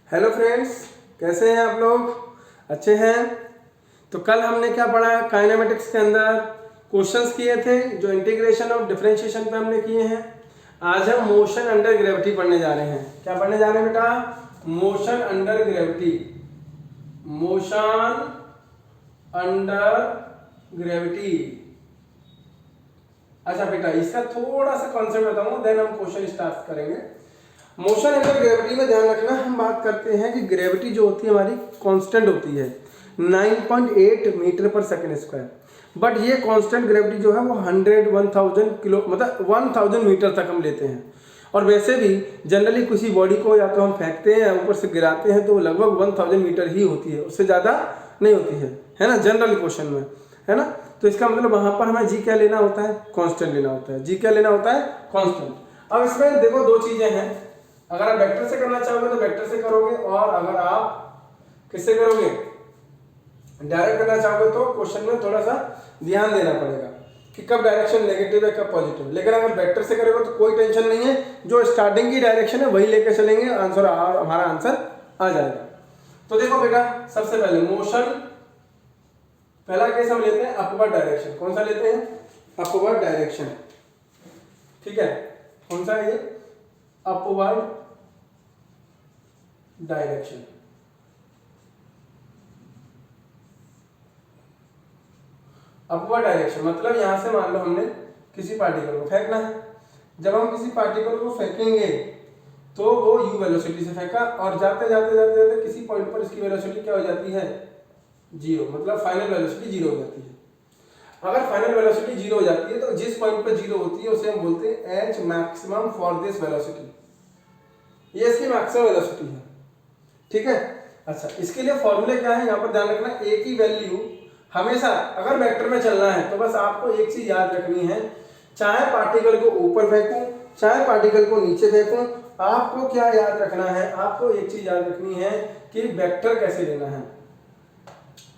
Hello friends, कैसे हैं आप लोग? अच्छे हैं? तो कल हमने क्या पढ़ा? काइनेमेटिक्स के अंदर क्वेश्चंस किए थे जो इंटीग्रेशन और डिफरेंशिएशन पे हमने किए हैं। आज हम मोशन अंडर ग्रेविटी पढ़ने जा रहे हैं। क्या पढ़ने जा रहे हैं बेटा? Motion under gravity. Motion under gravity. अच्छा बेटा, इसका थोड़ा सा कॉन्सेप्ट बताऊंगा, देन हम क्वेश्चन स्टार्ट करेंगे। मोशन अंडर ग्रेविटी में ध्यान रखना, हम बात करते हैं कि ग्रेविटी जो होती है हमारी कांस्टेंट होती है 9.8 मीटर पर सेकेंड स्क्वायर। बट ये कांस्टेंट ग्रेविटी जो है वो 1000 किलो मतलब 1000 मीटर तक हम लेते हैं। और वैसे भी जनरली किसी बॉडी को या तो हम फेंकते हैं या ऊपर से गिराते हैं तो लगभग 1000 मीटर ही होती है, उससे ज़्यादा नहीं होती है ना, जनरल क्वेश्चन में, है ना। तो इसका मतलब वहाँ पर हमें जी क्या लेना होता है? कांस्टेंट लेना होता है। जी क्या लेना होता है? कांस्टेंट। अब इसमें देखो दो चीज़ें हैं, अगर आप वेक्टर से करना चाहोगे तो वेक्टर से करोगे, और अगर आप किससे करोगे, डायरेक्ट करना चाहोगे तो क्वेश्चन में थोड़ा सा ध्यान देना पड़ेगा कि कब डायरेक्शन नेगेटिव है कब पॉजिटिव। लेकिन अगर वेक्टर से करोगे तो कोई टेंशन नहीं है, जो स्टार्टिंग की डायरेक्शन है वही लेके चलेंगे, आंसर हमारा आंसर आ जाएगा। तो देखो बेटा, सबसे पहले मोशन, पहला केस हम लेते हैं अपवर्ड डायरेक्शन। कौन सा लेते हैं? Upward direction. ठीक है, कौन सा है ये? Upward direction. अपवर्ड डायरेक्शन मतलब यहां से मान लो हमने किसी पार्टिकल को फेंकना है। जब हम किसी पार्टिकल को फेंकेंगे तो वो u वेलोसिटी से फेंका, और जाते जाते जाते जाते किसी पॉइंट पर इसकी वेलोसिटी क्या हो जाती है? जीरो, मतलब फाइनल वेलोसिटी जीरो हो जाती है। अगर फाइनल वेलोसिटी जीरो हो जाती है तो जिस पॉइंट पर जीरो होती है उसे हम बोलते हैं H maximum for this velocity. ये इसकी मैक्सिमम वेलोसिटी है। ठीक है। अच्छा, इसके लिए फॉर्मूले क्या है यहाँ पर ध्यान रखना। ए की वैल्यू हमेशा, अगर वेक्टर में चलना है तो बस आपको एक चीज याद रखनी है, चाहे पार्टिकल को ऊपर फेंकूं चाहे पार्टिकल को नीचे फेंकूं, आपको क्या याद रखना है? आपको एक चीज याद रखनी है कि वेक्टर कैसे लेना है।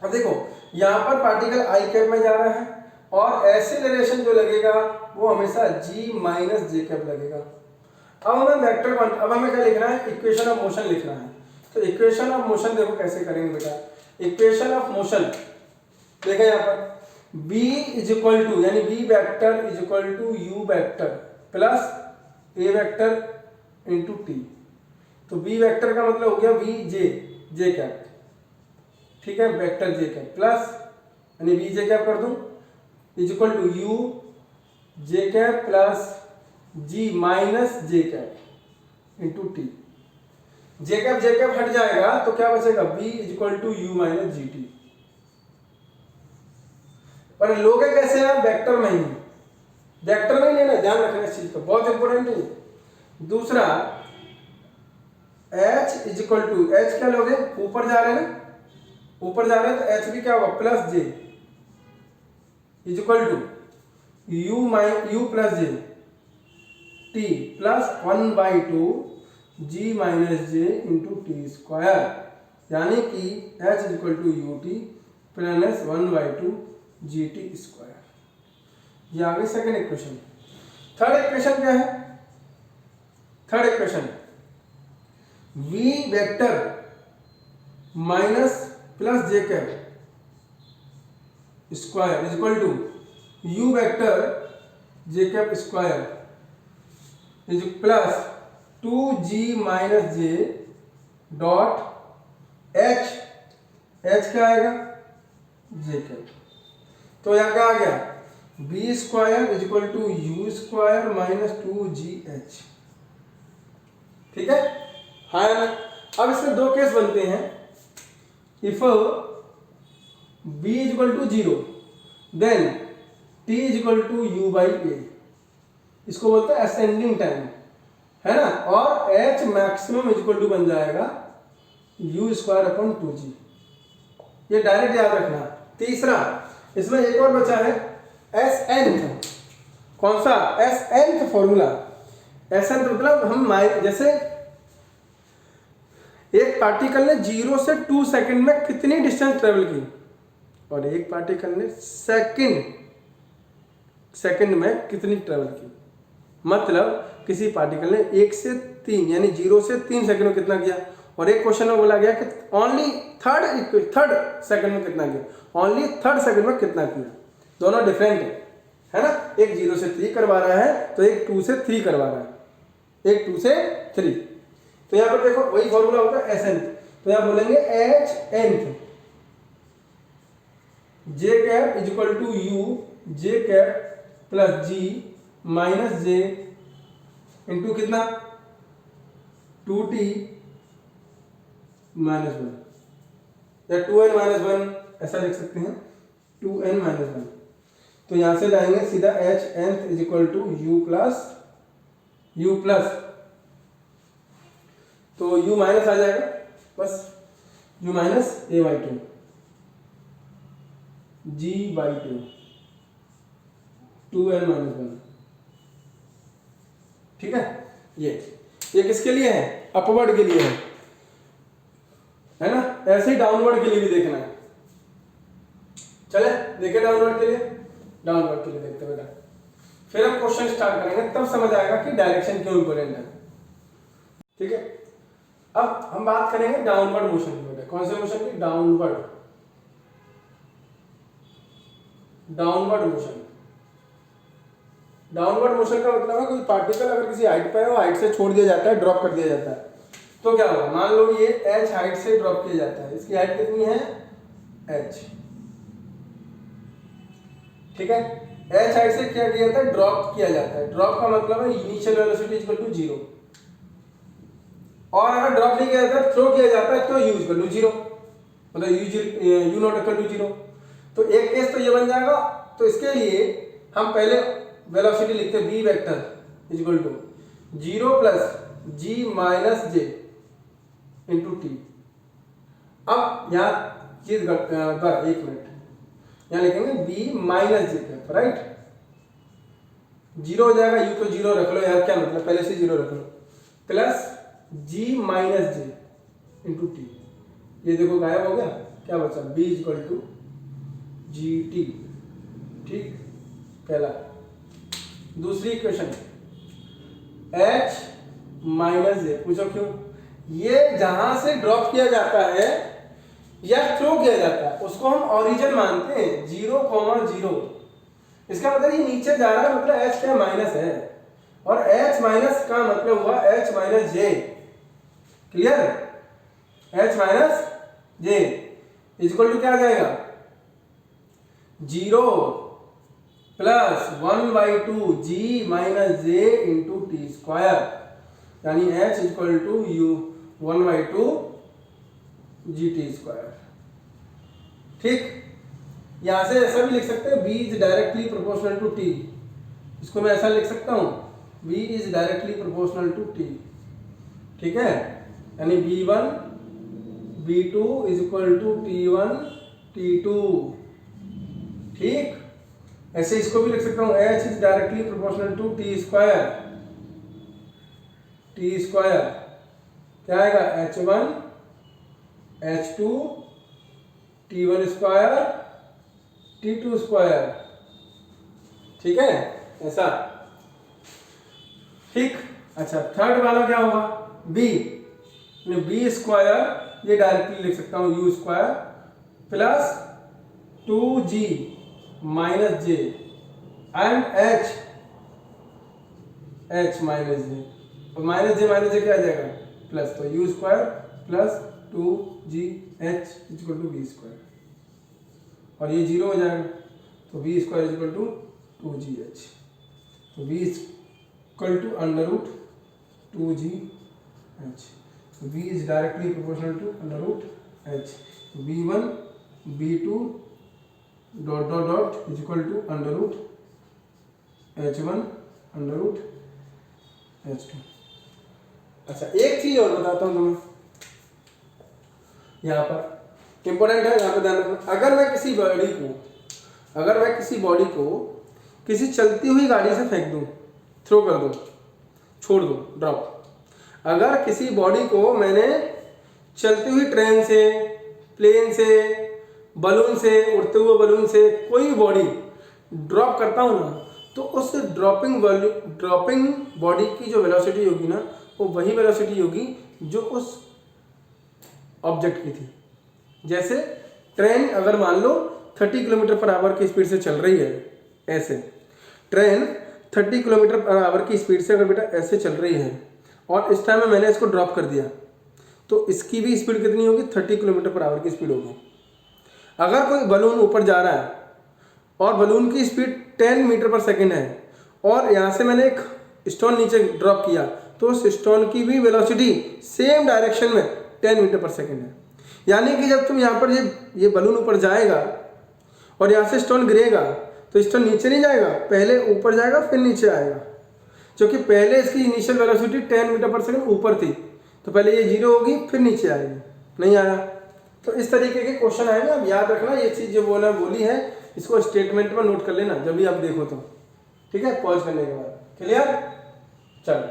अब देखो, यहाँ पर पार्टिकल आई कैप में जा रहा है और एक्सीलरेशन जो लगेगा वो हमेशा जी माइनस जे कैप लगेगा। अब हमें वेक्टर, अब हमें क्या लिखना है? इक्वेशन ऑफ मोशन लिखना है। तो इक्वेशन ऑफ मोशन देखो कैसे करेंगे बेटा। इक्वेशन ऑफ मोशन देखो यहाँ पर b इज इक्वल टू, यानी b vector is equal to u vector plus a vector into T. तो b वेक्टर का मतलब हो गया v जे कैप, ठीक है, वेक्टर जे कैप प्लस, यानी v जे कैप कर दूं, is equal to u J cap plus g minus J cap into T. J cap हट जाएगा तो क्या बचेगा? b is equal to u minus G T. पर लोगे कैसे हैं? वेक्टर में ही, वेक्टर में लेना, ध्यान रखना इस चीज को, बहुत इंपॉर्टेंट है। दूसरा h is equal to, h क्या लोगे? ऊपर जा रहे हैं ना, ऊपर जा रहे हैं तो h भी क्या होगा? Plus J is equal to u plus J T plus 1/2 G minus J into T square, यानी कि h is equal to U T plus 1/2 G T square. ये आ गई सेकेंड इक्वेशन। थर्ड इक्वेशन क्या है? Third equation v vector minus plus J cap square is equal to u vector J cap square is plus 2g minus J dot h क्या आएगा? जे cap. तो यहाँ क्या आ गया? B square is equal to U square minus 2gh। ठीक है, हाँ ना। अब इसमें दो केस बनते हैं। If b is equal to 0 then t is equal to u by a, इसको बोलते हैं असेंडिंग टाइम, है ना। और h maximum is equal to बन जाएगा u स्क्वायर अपॉन 2g। ये डायरेक्ट याद रखना। तीसरा, इसमें एक और बचा है एस एनथ। कौन सा? S nth formula. S nth मतलब हम जैसे एक पार्टिकल ने 0 से 2 सेकंड में कितनी डिस्टेंस ट्रेवल की, और एक पार्टिकल ने सेकंड में कितनी ट्रेवल की। मतलब किसी पार्टिकल ने 1 से 3 यानी 0 से 3 सेकंड में कितना किया, और एक क्वेश्चन में बोला गया कि ओनली थर्ड सेकंड में कितना किया, ओनली थर्ड सेकंड में कितना किया, दोनों डिफरेंट है ना। एक 0 से 3 करवा रहा है तो एक 2 से 3 करवा रहा है, एक 2 से 3। तो यहाँ पर देखो वही फॉर्मूला होता है एस nth, तो यहाँ बोलेंगे H nth J cap is equal to U J cap plus G minus J into कितना 2t माइनस 1 या 2n माइनस 1 ऐसा लिख सकते हैं 2n माइनस 1। तो यहां से लाएंगे सीधा H nth is equal to U plus तो u माइनस आ जाएगा, बस u minus a by 2 g by 2 2n minus 1। ठीक है, ये किसके लिए है, अपवर्ड के लिए है ना। ऐसे ही डाउनवर्ड के लिए भी देखना है। चले देखे डाउनवर्ड के लिए देखते बेटा, फिर हम क्वेश्चन स्टार्ट करेंगे, तब समझ आएगा कि डायरेक्शन क्यों इंपॉर्टेंट है। ठीक है, अब हम बात करेंगे डाउनवर्ड मोशन की बेटा। कौन से मोशन की, डाउनवर्ड मोशन। डाउनवर्ड मोशन का मतलब है कोई पार्टिकल अगर किसी हाइट पे है, वो हाइट से छोड़ दिया जाता है, ड्रॉप कर दिया जाता है, तो क्या होगा, मान लो ये h हाइट से ड्रॉप किया जाता है, इसकी हाइट कितनी है h। ठीक है, h हाइट से क्या किया जाता है, ड्रॉप किया जाता है। ड्रॉप का मतलब है इनिशियल वेलोसिटी इक्वल टू 0, और अगर ड्रॉप नहीं किया जाता है, थ्रो किया जाता है, तो u इक्वल टू 0, मतलब u नॉट इक्वल टू 0। तो एक केस तो ये बन जाएगा। तो इसके लिए हम पहले वेलोसिटी लिखते हैं v vector is equal to 0 plus g minus J into T. अब यहाँ चीज कर एक मिनट, यहाँ लिखेंगे b minus J cap, right. 0 हो जाएगा, u तो 0 रख लो यार, क्या मतलब पहले से 0 रख लो, plus g minus J into T. ये देखो गायब हो गया, क्या बचा, b is equal to G T. ठीक, पहला। दूसरी इक्वेशन h माइनस जे, पूछो क्यों, ये जहां से ड्रॉप किया जाता है या थ्रो किया जाता है उसको हम ओरिजिन मानते हैं, 0,0। इसका मतलब ये नीचे जा रहा है, मतलब h क्या माइनस है, और h माइनस का मतलब हुआ h minus J. Clear, h minus J is equal to क्या आ जाएगा, 0 plus 1/2 g minus J into T square, यानी h is equal to U 1/2 G T square. ठीक, यहां से ऐसा भी लिख सकते हैं b is directly proportional to t, इसको मैं ऐसा लिख सकता हूं b is directly proportional to t। ठीक है, यानी b1 b2 is equal to t1 t2। ठीक, ऐसे इसको भी लिख सकता हूं h is directly proportional to t square. क्या आएगा, h1 h2 t1 square t2 square. ठीक है, ऐसा। ठीक, अच्छा थर्ड वाला क्या होगा, b स्क्वायर, ये डायरेक्टली लिख सकता हूं u square plus 2g minus J and h minus J, और माइनस जे क्या आ जाएगा, प्लस, तो u square plus 2gh equal to v square, और ये 0 हो जाएगा, तो v square equal to 2gh, तो v equal to under root 2gh, v is directly proportional to under root h, v1 v2 dot dot dot is equal to under root h1 under root h2। अच्छा एक चीज और बताता हूं तुम्हें, यहाँ पर इंपॉर्टेंट है, यहाँ पर ध्यान रखना। अगर मैं किसी बॉडी को किसी चलती हुई गाड़ी से फेंक दूं, थ्रो कर दूं, छोड़ दूं, ड्रॉप, अगर किसी बॉडी को मैंने चलती हुई ट्रेन से, प्लेन से, बलून से, उड़ते हुए बलून से, कोई भी बॉडी ड्रॉप करता हूं ना, तो उस ड्रॉपिंग बॉडी की जो वेलोसिटी होगी ना, वो वही वेलोसिटी होगी जो उस ऑब्जेक्ट की थी। जैसे ट्रेन अगर मान लो 30 किलोमीटर पर आवर की स्पीड से चल रही है, ऐसे ट्रेन 30 किलोमीटर पर आवर की स्पीड से अगर बेटा ऐसे चल रही है और इस टाइम में मैंने इसको ड्रॉप कर दिया, तो इसकी भी स्पीड कितनी होगी? 30 किलोमीटर पर आवर की स्पीड होगी। अगर कोई बलून ऊपर जा रहा है और बलून की स्पीड 10 मीटर पर सेकेंड है और यहाँ से मैंने एक स्टोन नीचे ड्रॉप किया, तो उस स्टोन की भी वेलोसिटी सेम डायरेक्शन में 10 मीटर पर सेकेंड है। यानी कि जब तुम यहाँ पर ये बलून ऊपर जाएगा और यहाँ से स्टोन गिरेगा, तो स्टोन नीचे नहीं जाएगा, पहले ऊपर जाएगा फिर नीचे आएगा। क्योंकि पहले इसकी इनिशियल वेलोसिटी 10 मीटर पर सेकेंड ऊपर थी, तो पहले ये 0 होगी फिर नीचे आएगी, नहीं आया। तो इस तरीके के क्वेश्चन आएंगे। अब याद रखना ये चीज़ जो बोली है इसको स्टेटमेंट में नोट कर लेना जब भी आप देखो तो, ठीक है, पॉज करने के बाद। क्लियर? चलो,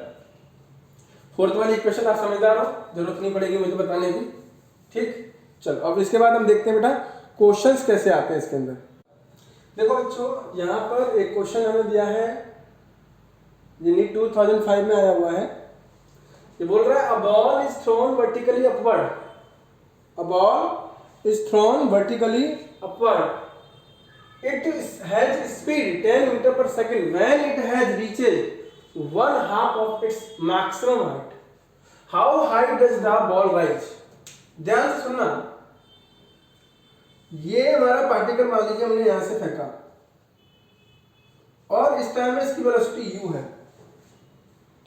फोर्थ वाली इक्वेशन आप समझदार हो, जरूरत नहीं पड़ेगी मुझे बताने की, ठीक। चलो अब इसके बाद हम देखते हैं बेटा क्वेश्चंस कैसे आते हैं इसके अंदर। देखो बच्चों, यहाँ पर एक क्वेश्चन हमें दिया है, ये नीट 2005 में आया हुआ है। ये बोल रहा है a ball is thrown vertically upward, a ball is thrown vertically upward, it has speed 10 meter per second when it has reached 1/2 of its maximum height. How high does the ball rise? ध्यान से सुनना, ये हमारा particle मान लीजिए हमने यहां से फेंका और इस टाइम में इसकी वेलोसिटी u है,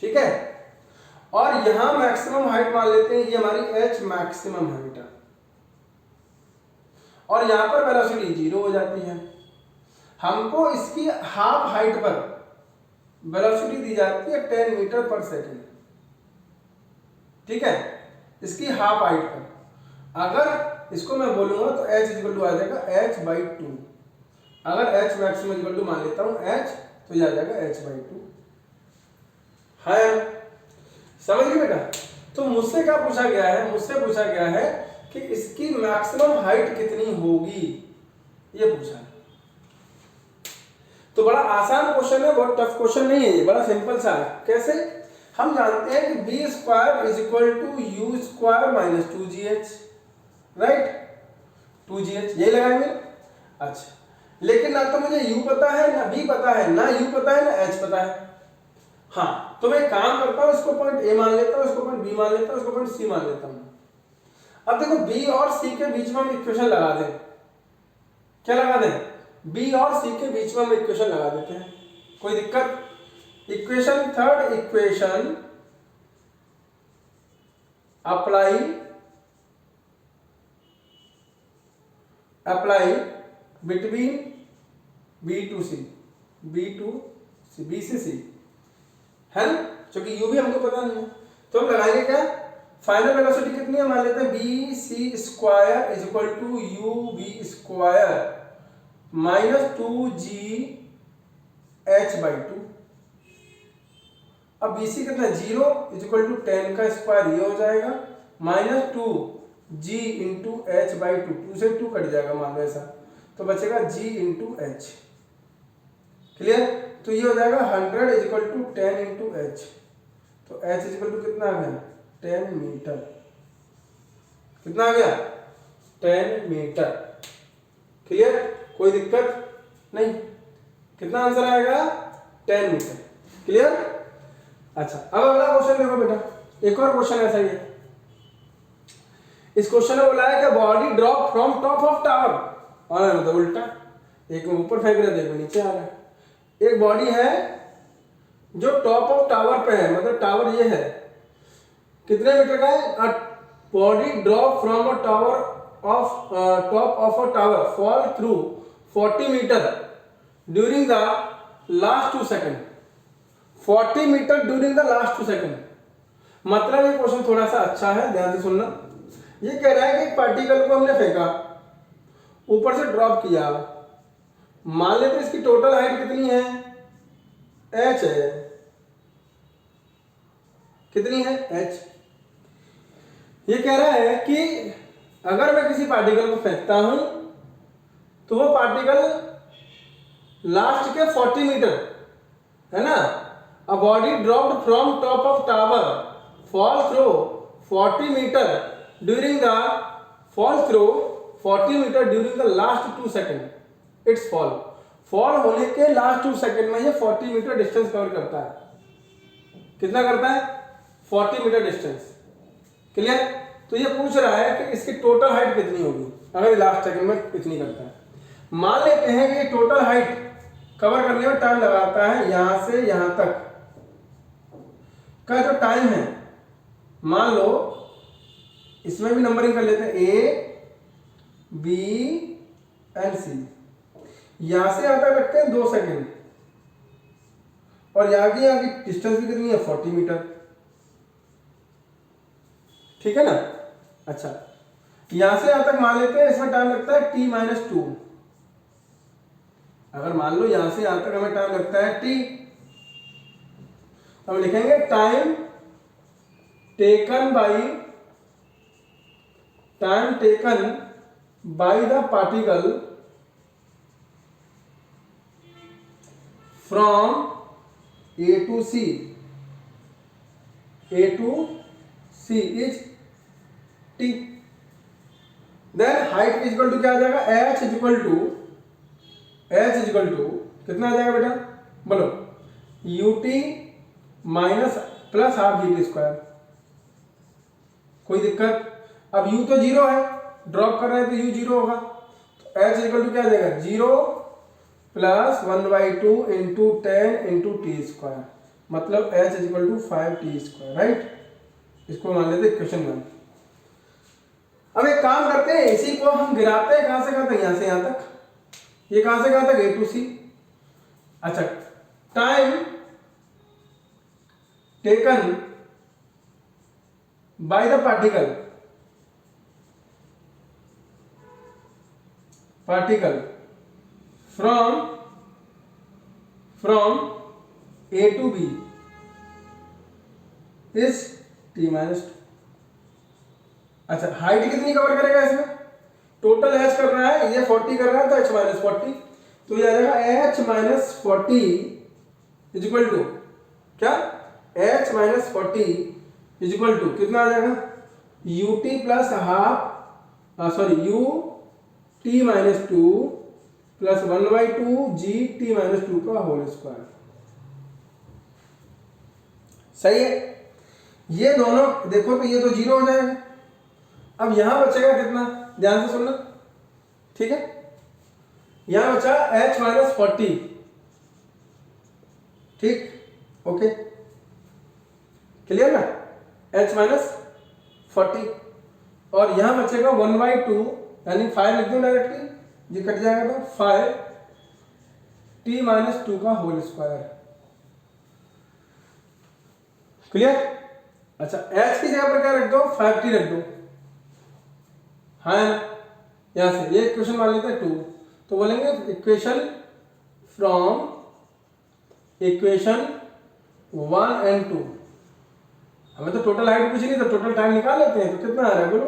ठीक है, और यहां मैक्सिमम हाइट मान लेते हैं, ये हमारी h मैक्सिमम हाइट है, और यहां पर वेलोसिटी 0 हो जाती है। हमको इसकी हाफ हाइट पर वेलोसिटी दी जाती है 10 मीटर पर सेकेंड, ठीक है, इसकी हाफ हाइट पर। अगर इसको मैं बोलूंगा तो h इक्वल टू आ जाएगा h/2। अगर h मैक्सिमम इक्वल टू मान लेता हूं h, तो ये आ जाएगा h/2। है, समझ गए बेटा? तो मुझसे क्या पूछा गया है? मुझसे पूछा गया है कि इसकी मैक्सिमम हाइट कितनी होगी, ये पूछा है। तो बड़ा आसान क्वेश्चन है, बहुत टफ क्वेश्चन नहीं है, ये बड़ा सिंपल सा है। कैसे? हम जानते हैं कि b square is equal to U square minus 2gh, right, 2gh यही लगाएंगे। अच्छा, लेकिन ना तो मुझे u पता है, ना b पता है, ना u पता है, ना h पता है। हाँ, तो मैं काम करता हूँ, इसको पॉइंट a मान लेता हूँ, इसको पॉइंट b मान लेता हूँ, इसको पॉइंट c मान लेता हूँ। अब देखो b और c के बीच में हम इक्वेशन लगा दें। क्या लगा दें? b और c के बीच में हम इक्वेशन लगा देते हैं, कोई दिक्कत? Equation third equation apply between b to c, b से c है ना, क्योंकि u भी हमको पता नहीं है। तो हम लगाएंगे क्या? फाइनल वेलोसिटी कितनी है मान लेते हैं, B C square is equal to U B square minus 2g h/2। अब bc कितना है? 0 इज इक्वल टू 10 का स्क्वायर, ये हो जाएगा माइनस 2g इंटू h/2, 2 से 2 कट जाएगा मान लो ऐसा, तो बचेगा g इंटू h। क्लियर? तो ये हो जाएगा 100 is equal to 10 into h, तो h इज इक्वल टू कितना आ गया? 10 मीटर। कितना आ गया? 10 मीटर। क्लियर? कोई दिक्कत नहीं। कितना आंसर आएगा? 10 मीटर। क्लियर? अच्छा, अब अगला क्वेश्चन देखो बेटा, एक और क्वेश्चन ऐसा ही है। इस क्वेश्चन में बोला है कि body drop from top of tower, और मतलब उल्टा, एक में ऊपर फेंक रहे थे, एक में नीचे आ रहा है। एक बॉडी है जो टॉप ऑफ टावर पे है, मतलब टावर ये है, कितने मीटर का है? A body drop from a tower of top of a tower fall through 40 metre during the last 2 second. 40 metre during the last 2 second. मतलब ये क्वेश्चन थोड़ा सा अच्छा है, ध्यान से सुनना। ये कह रहा है कि एक पार्टिकल को हमने फेंका, ऊपर से ड्रॉप किया, मान लेते इसकी टोटल हाइट कितनी है? h है। कितनी है? h। ये कह रहा है कि अगर मैं किसी पार्टिकल को फेंकता हूं तो वो पार्टिकल लास्ट के 40 मीटर, है ना, a body dropped from top of tower fall through 40 meter during the fall through 40 metre during the last 2 second it's fall. Fall होने के लास्ट 2 सेकेंड में ये 40 मीटर डिस्टेंस कवर करता है। कितना करता है? 40 मीटर डिस्टेंस। क्लियर? तो ये पूछ रहा है कि इसकी टोटल हाइट कितनी होगी अगर लास्ट सेकंड में इतनी करता है। मान लेते हैं कि ये टोटल हाइट कवर करने में टाइम लगाता है यहां से यहां तक का जो टाइम है, मान लो इसमें भी नंबरिंग कर लेते हैं ए बी एंड सी। यहां से यहां तक रखते हैं 2 सेकेंड और यहाँ की डिस्टेंस भी कितनी है? 40 मीटर। ठीक है ना? अच्छा, यहां से यहां तक मान लेते हैं इसमें टाइम लगता है t-2। अगर मान लो यहां से यहां तक हमें टाइम लगता है t, हम लिखेंगे time taken by the particle from A to C is t। Then height is equal to क्या आ जाएगा? h इज इक्वल टू कितना आ जाएगा बेटा? बोलो, ut माइनस प्लस हाफ जी टी स्क्वायर। कोई दिक्कत? अब u तो 0 है, ड्रॉप कर रहे हैं तो u 0 होगा, तो h इज इक्वल टू क्या आ जाएगा? 0 plus 1/2 into 10 into T square, मतलब h is equal to 5t square. Right? इसको मान लेते इक्वेशन 1। अब एक काम करते हैं, इसी को हम गिराते हैं कहां से कहां तक? यहां से यहां तक। ये कहां से कहां तक? A to C। अच्छा, time taken by the particle from A to B is t-2। अच्छा, हाइट कितनी कवर करेगा इसमें? टोटल h कर रहा है, ये 40 कर रहा है, तो h-40, तो ये आ जाएगा h-40 इज इक्वल टू क्या? h-40 इज इक्वल टू कितना आ जाएगा? ut plus half ut-2 plus 1/2 gt-2 का होल स्क्वायर। सही है? ये दोनों देखो तो ये तो 0 हो जाएगा। अब यहां बचेगा कितना? ध्यान से सुनना, ठीक है? यहां बचा h-40। ठीक, ओके, क्लियर ना? h-40 और यहां बचेगा 1/2 यानी 5 लिख दो डायरेक्टली, ये कट जाएगा तो 5t-2 का होल स्क्वायर। क्लियर? अच्छा, h की जगह पर क्या रख दो? 5t रख दो। हाँ, यहां से ये इक्वेशन मान लेते हैं 2, तो बोलेंगे इक्वेशन 1 and 2। हमें तो टोटल हाइट पूछी नहीं, तो टोटल टाइम निकाल लेते हैं। तो कितना आ रहा है बोलो?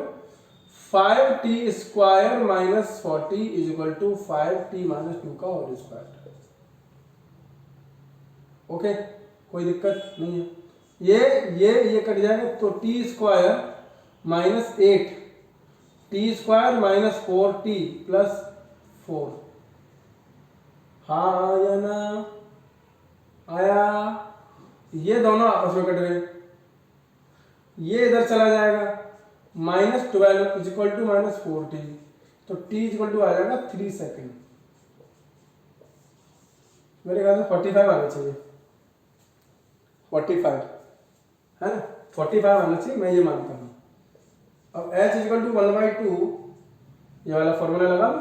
5t square minus 40 is equal to 5t-2 का होल स्क्वायर। ओके, कोई दिक्कत नहीं है। ये कट जाएगा, तो t square minus 8 t square minus 4t plus 4। हाँ या ना? आया? ये दोनों आपस में कट गए, ये इधर चला जाएगा, -12 इज इक्वल टू -4t, तो t इज इक्वल टू आ जाएगा 3 सेकेंड। मेरे ख्याल से 45 आना चाहिए, 45 है ना? 45 आना चाहिए, मैं ये मानता हूँ। अब h इज इक्वल टू 1/2, ये वाला फॉर्मूला लगा लो।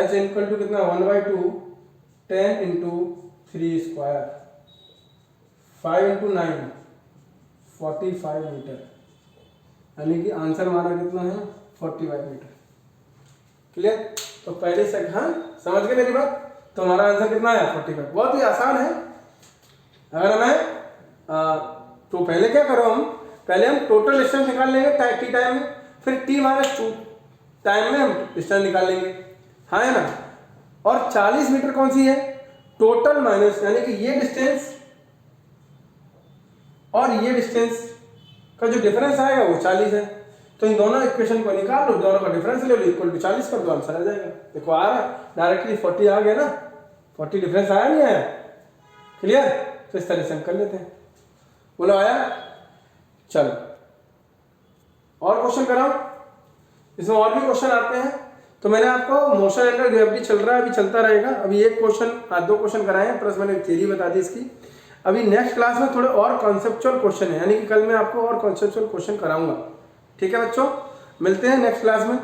h इक्वल टू कितना? 1/2 10 इंटू 3 स्क्वायर 5 इंटू 9 45 मीटर, यानी कि आंसर हमारा कितना है? 45 मीटर। क्लियर? तो पहले से हाँ समझ गए मेरी बात? तो हमारा आंसर कितना है? 45। बहुत ही आसान है। अगर हमें तो पहले क्या करो, पहले हम टोटल डिस्टेंस निकाल लेंगे टी टाइम में, फिर t-2 टाइम में हम डिस्टेंस निकाल लेंगे। हाँ है ना? और 40 मीटर कौन सी है? टोटल माइनस, यानी कि ये डिस्टेंस और ये डिस्टेंस का जो डिफरेंस आएगा वो 40 है। तो इन दोनों इक्वेशन को निकाल लो, दोनों का डिफरेंस ले लो, इक्वल टू 40 कर दो, आंसर आ जाएगा। देखो आ रहा डायरेक्टली 40 आ गया ना, 40 डिफरेंस आया नहीं आया, क्लियर। तो इस तरह से हम कर लेते हैं। बोलो आया। चलो और क्वेश्चन कराओ, इसमें और भी क्वेश्चन आते हैं। तो मैंने आपको मोशन अंडर ग्रेविटी चल रहा है, अभी चलता रहेगा। अभी एक क्वेश्चन 2 क्वेश्चन कराए हैं, प्लस मैंने थ्योरी बता दी इसकी। अभी नेक्स्ट क्लास में थोड़े और कॉन्सेप्चुअल क्वेश्चन है, यानी कि कल मैं आपको और कॉन्सेप्चुअल क्वेश्चन कराऊंगा। ठीक है बच्चों, मिलते हैं नेक्स्ट क्लास में।